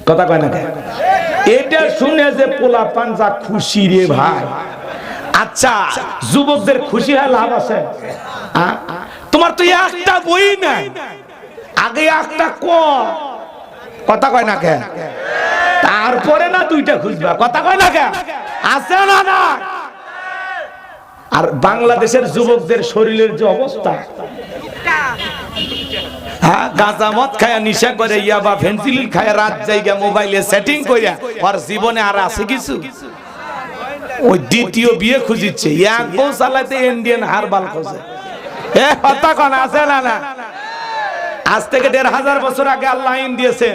কথা কয় না? এটা শুনে যে পোলা পাঞ্জা খুশি রে ভাই। আচ্ছা, যুবকদের খুশি হয় লাভ আছে? তোমার তো একটা বই নাই, আগে একটা কথা কয় না কেন? তারপরে না দুইটা খুঁজবা, কথা কয় না কেন? আছে না? না। আর বাংলাদেশের যুবকদের শরীরের যে অবস্থা, হ্যাঁ, গাঁজা মদ খায়া নিশা করে, ইয়াবা ফেন্সিলিন খায়া রাত জায়গা মোবাইলে সেটিং কইরা, আর জীবনে আর আছে কিছু? ওই দ্বিতীয় বিয়ে খুঁজিচ্ছে, এক বউ চালাইতে ইন্ডিয়ান হারবাল খোঁজে। কথা কন আছে না? না। আজ থেকে ১৫০০ বছর আগে আল্লাহ আইন দিয়েছেন,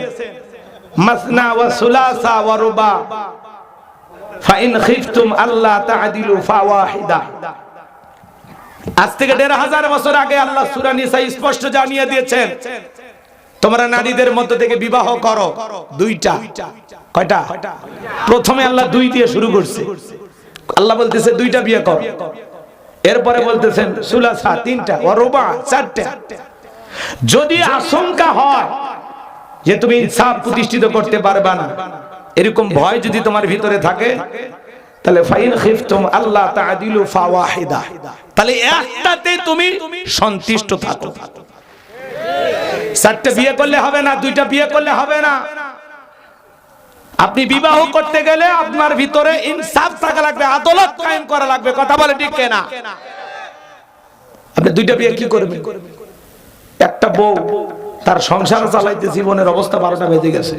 মাসনা ওয়া সুলাসা ওয়া রুবা ফাইন খিফতুম আল্লাহ তা'দিলু ফাওয়াহিদা। আজ থেকে ১৫০০ বছর আগে আল্লাহ সূরা নিসা স্পষ্ট জানিয়ে দিয়েছেন, তোমরা নারীদের মধ্য থেকে বিবাহ করো দুইটা। কয়টা? প্রথমে আল্লাহ দুই দিয়ে শুরু করছে। আল্লাহ বলতেছে দুইটা বিয়ে করো, এরপরে বলতেছেন সুলাসা তিনটা, ওয়া রুবা চারটা। যদি আশঙ্কা হয় যে তুমি ইনসাফ প্রতিষ্ঠিত করতে পারবে না, এরকম ভয় যদি তোমার ভিতরে থাকে, তাহলে ফাইন খিফতুম আল্লাহ তা'দিলু ফাওয়াহিদা, তাহলে একটাতে তুমি সন্তুষ্ট থাকো। চারটা বিয়ে করলে হবে না, দুইটা বিয়ে করলে হবে না। আপনি বিবাহ করতে গেলে আপনার ভিতরে ইনসাফ থাকা লাগবে, আদালত কায়েম করা লাগবে। কথা বলে ঠিক কিনা? আপনি দুইটা বিয়ে কি করবেন? একটা বউ তার সংসার চালাইতে জীবনের অবস্থা 12টা বেজে গেছে।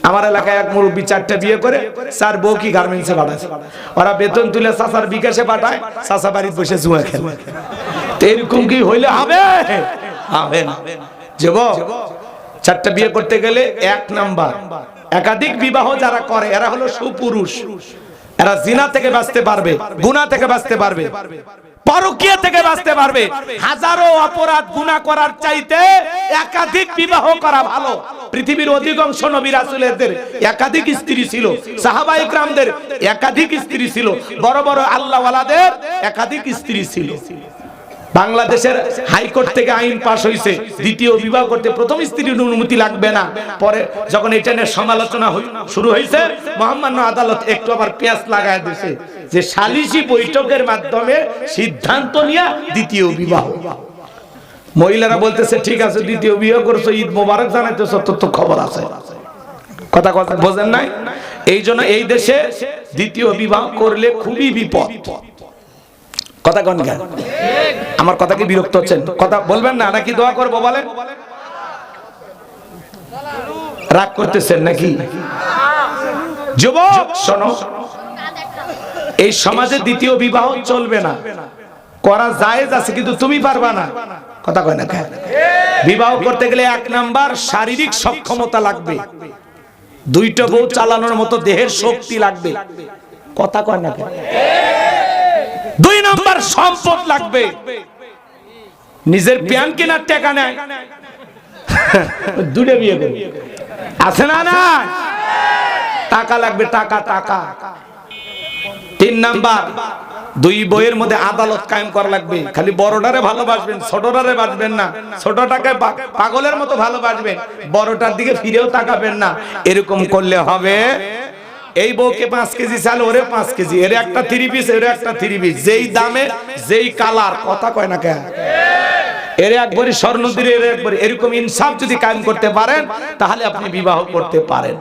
আমার এলাকায় এক মুরব্বী 4টা বিয়ে করে 4 বউ কি গার্মেন্টসে পাঠায়, ওরা বেতন তুলে চাচার বিকাশে পাঠায়, চাচা বাড়িতে বসে জুয়া খেলে। তো এরকম কি হইলে হবে? হবে না। যুবক, 4টা বিয়ে করতে গেলে 1 নাম্বার, একাধিক বিবাহ যারা করে এরা হলো সুপুরুষ। এরা জিনা থেকে বাঁচতে পারবে, গুনাহ থেকে বাঁচতে পারবে, পরকীয়া থেকে বাঁচতে পারবে। হাজারো অপরাধ গুনাহ করার চাইতে একাধিক বিবাহ করা ভালো। পৃথিবীর অধিকাংশ নবী রাসূলদের একাধিক স্ত্রী ছিল, সাহাবায়ে কেরামদের একাধিক স্ত্রী ছিল, বড় বড় আল্লাহ ওয়ালাদের একাধিক স্ত্রী ছিল। বাংলাদেশের হাইকোর্ট থেকে আইন পাস হয়েছে, দ্বিতীয় বিবাহ করতে প্রথম স্ত্রীর অনুমতি লাগবে না। পরে যখন এটা নিয়ে সমালোচনা শুরু হয়েছে, মহামান্য আদালত একটু আবার পেঁয়াজ লাগায় দিয়েছে যে সালিসি বৈঠকের মাধ্যমে সিদ্ধান্ত নিয়ে দ্বিতীয় বিবাহ। মহিলারা বলতেছে ঠিক আছে, দ্বিতীয় বিয়ে করছো, ঈদ মোবারক জানাইতেছো, তোর তো খবর আছে। কথা বোঝেন নাই? এই জন্য এই দেশে দ্বিতীয় বিবাহ করলে খুবই বিপদ। কথা কোন কেন? আমার কথা কি বিরক্ত হচ্ছেন? কথা বলবেন না নাকি দোয়া করব? বলেন। রাগ করতেছেন নাকি? যুবক শোনো, এই সমাজে দ্বিতীয় বিবাহ চলবে না, করা জায়েজ আছে, কিন্তু তুমি পারবা না। কথা কয় না কেন? বিবাহ করতে গেলে 1 নাম্বার শারীরিক সক্ষমতা লাগবে, 2টা বউ চালানোর মতো দেহের শক্তি লাগবে। কথা কয় না কেন? 2 নাম্বার সম্পদ লাগবে, নিজের প্যান কেনার টাকা নাই, 2টা বিয়ে করবে। আছে না? না, টাকা লাগবে, টাকা। 3 নাম্বার 2 বইয়ের মধ্যে আদালত কায়েম করা লাগবে। খালি বড়টারে ভালোবাসবেন, ছোটটারে বাসবেন না। ছোটটাকে পাগলের মতো ভালোবাসবেন, বড়টার দিকে ফিরেও তাকাবেন না। এরকম করলে হবে। এই বউকে 5 কেজি চাল, ওরে 5 কেজি, এর একটা 3 পিস, এর একটা 3 পিস, যেই দামে যেই কালার। কথা কয় না কেন? এর একবারই স্বর্ণ দিয়ে, এর একবারই। এরকম ইনসাফ যদি কায়েম করতে পারেন, তাহলে আপনি বিবাহ করতে পারেন।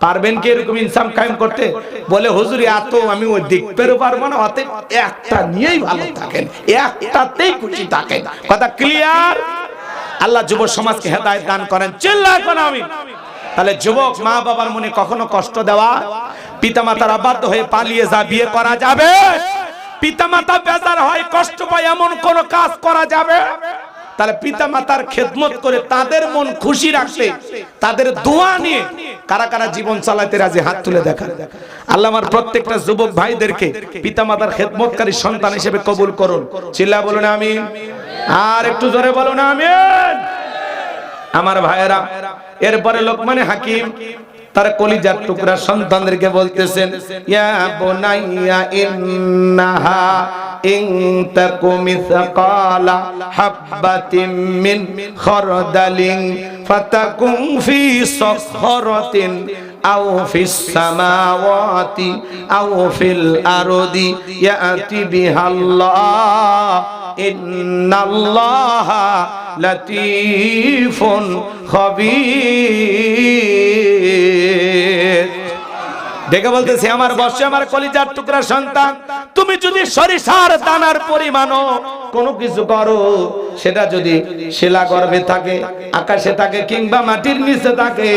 পারবেন কি এরকম ইনসাফ কায়েম করতে? বলে হুজুর এত আমি ওই দেখতেও পারবো না, অতএব একটা নিয়েই ভালো থাকেন, একটাতেই খুশি থাকেন। কথা ক্লিয়ার? আল্লাহ যুব সমাজকে হেদায়েত দান করেন। চিল্লায় কোন আমিন। তাহলে যুবক, মা বাবার মনে কখনো কষ্ট দেওয়া, পিতামাতার বাধ্য হয়ে পালিয়ে যা বিয়ে করা যাবে? পিতামাতা বেজার হয়, কষ্ট পায়, এমন কোন কাজ করা যাবে? তাহলে পিতামাতার খেদমত করে তাদের মন খুশি রাখতে, তাদের দোয়া নিয়ে কারা কারা জীবন চালাতে রাজি হাত তুলে দেখান। আল্লাহ আমার প্রত্যেকটা যুবক ভাইদেরকে পিতামাতার খেদমতকারী সন্তান হিসেবে কবুল করুন। চিল্লা বলুন আমিন। আর একটু জোরে বলুন আমিন। আমার ভাইয়েরা, এরপরে লোকমানে হাকিম তার কলিজার টুকরা সন্তানদেরকে বলতেছেন, ইয়া বুনাইয়া ইন্নাহা ইন তাকু মিসকালা হাববাতিন মিন খারদালিন ফাতাকুন ফি সাখরাতিন আও ফিস সামাওয়াতি আও ফিল আরদি ইয়াতি বিহাল্লাহ ইন্নাল্লাহা লাতীফুন খাবীর। দেখে বলতেছে আমার বর্ষে আমার কলিজার টুকরা সন্তান, তুমি যদি সরিষার দানার পরিমাণও কোনো কিছু করো, সেটা যদি শিলা গর্ভে থাকে, আকাশে থাকে, কিংবা মাটির নিচে থাকে,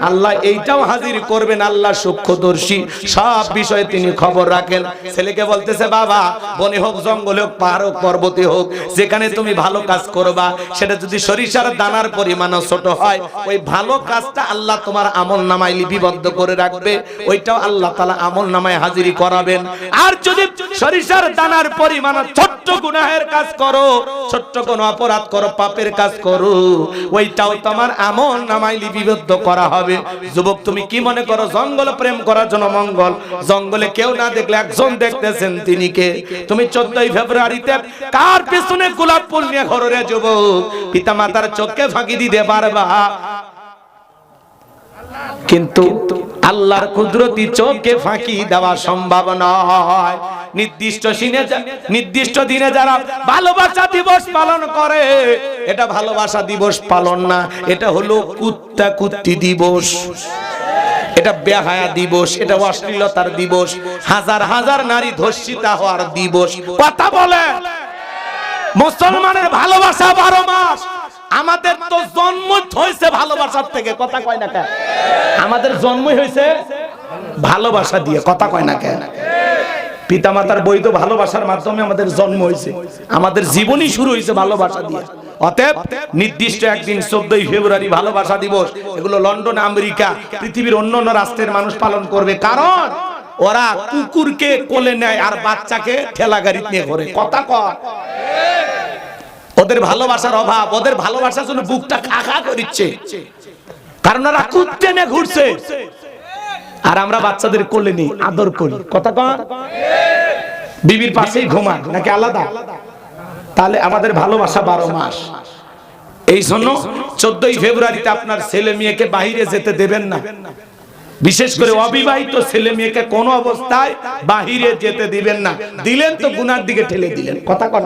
আল্লাহ এইটাও হাজির করবেন। আল্লাহ সূক্ষ্মদর্শী, সব বিষয়ে তিনি খবর রাখেন। ছেলেকে বলতেছে বাবা, বনে হোক, জঙ্গলে হোক, পাহাড় হোক, পর্বতে হোক, যেখানে তুমি ভালো কাজ করবা, সেটা যদি সরিষার দানার পরিমাণও ছোট হয়, ওই ভালো কাজটা আল্লাহ তোমার আমল নামায় লিপিবদ্ধ করে রাখবে, ওইটাও আল্লাহ তাআলা আমল নামায় হাজিরি করাবেন। আর যদি সরিষার দানার পরিমাণ ছোট্ট গুনাহের কাজ করো, ছোট্ট কোনো অপরাধ করো, পাপের কাজ করো, ওইটাও তোমার আমল নামায় লিপিবদ্ধ করা হবে। যুবক, তুমি কি মনে করো জঙ্গল প্রেম করার জন্য মঙ্গল? জঙ্গলে কেউ না দেখলে একজন দেখতেছেন, তিনি কে? তুমি 14 ফেব্রুয়ারিতে কার পেছনে গোলাপ ফুল নিয়ে ঘরে যুবক পিতা মাতার চোখকে ফাঁকি দিতে পারবা? কিন্তু আল্লাহর কুদরতি চোখে ফাঁকি দেওয়া সম্ভব নয়। নির্দিষ্ট দিনে যারা ভালোবাসা দিবস পালন করে, এটা ভালোবাসা দিবস পালন না, এটা হলো কুত্তা কুত্তি দিবস, এটা বেহায়া দিবস, এটা অশ্লীলতার দিবস, হাজার হাজার নারী ধর্ষিতা হওয়ার দিবস। কথা বলে মুসলমানের ভালোবাসা 12 মাস। আমাদের তো জন্ম হয়েছে ভালোবাসার থেকে, কথা কয় না কেন? আমাদের জন্মই হয়েছে ভালোবাসা দিয়ে, কথা কয় না কেন? পিতামাতার বৈধ ভালোবাসার মাধ্যমে আমাদের জন্ম হয়েছে, আমাদের জীবনই শুরু হয়েছে ভালোবাসা দিয়ে। অতএব নির্দিষ্ট একদিন 14 ফেব্রুয়ারি ভালোবাসা দিবস, এগুলো লন্ডন, আমেরিকা, পৃথিবীর অন্যান্য রাষ্ট্রের মানুষ পালন করবে, কারণ ওরা কুকুরকে কোলে নেয় আর বাচ্চাকে ঠেলা গাড়িতে নিয়ে ঘোরে। কথা কয়, ওদের ভালোবাসার অভাব, ওদের ভালোবাসার জন্য বুকটা খা খা করছে, কারণ ওরা কুত্তে নিয়ে ঘুরছে, আর আমরা বাচ্চাদের কোলে নিই, আদর করি। কথা কয়, বিবির পাশেই ঘুমায় নাকি আলাদা? তাহলে আমাদের ভালোবাসা 12 মাস। এই জন্য 14 ফেব্রুয়ারিতে আপনার ছেলে মেয়েকে বাইরে যেতে দেবেন না, বিশেষ করে অবিবাহিত ছেলে মেয়েকে কোনো অবস্থায় বাহিরে যেতে দিবেন না। দিলেন তো গুনার দিকে ঠেলে দিলেন। কথা কয়।